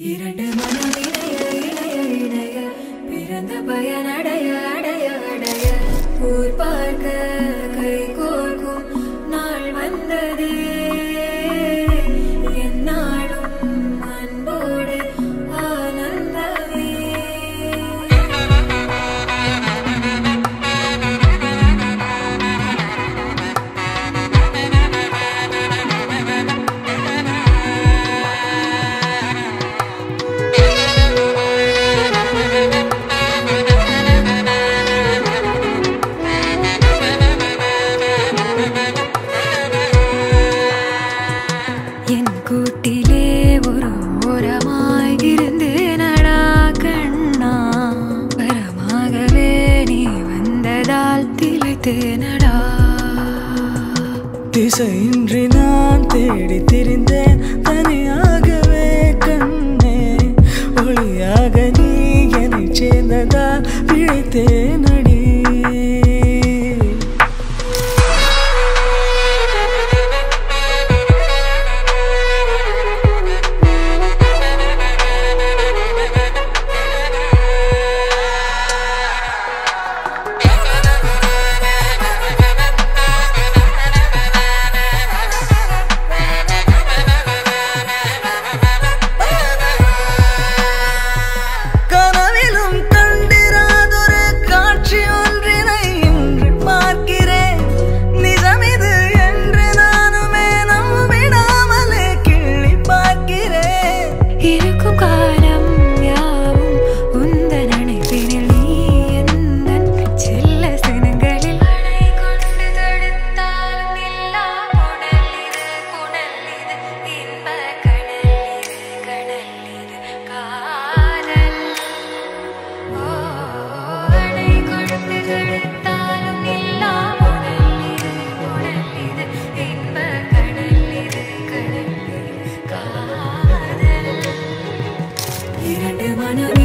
இரண்டு மனம் இணைய இணைய இணைய பிறந்த பயனடைய அடைய அடைய ஊர் பார்க்க கை கோர்க்கும் நாள் வந்ததே என்னாலும் அன்போடு ஆனந்தமே கூட்டிலே ஒரு ஓரமாய் இருந்தேனடா கண்ணா வரமாகவே நீ வந்ததால் திளைத்தேனடா திசையின்றி நான் தேடி திரிந்தேன் தனியாகவே கண்ணே ஒளியாக நீ என்னை சேர்ந்ததால் பிழைத்தேனடி இரண்டு மனம்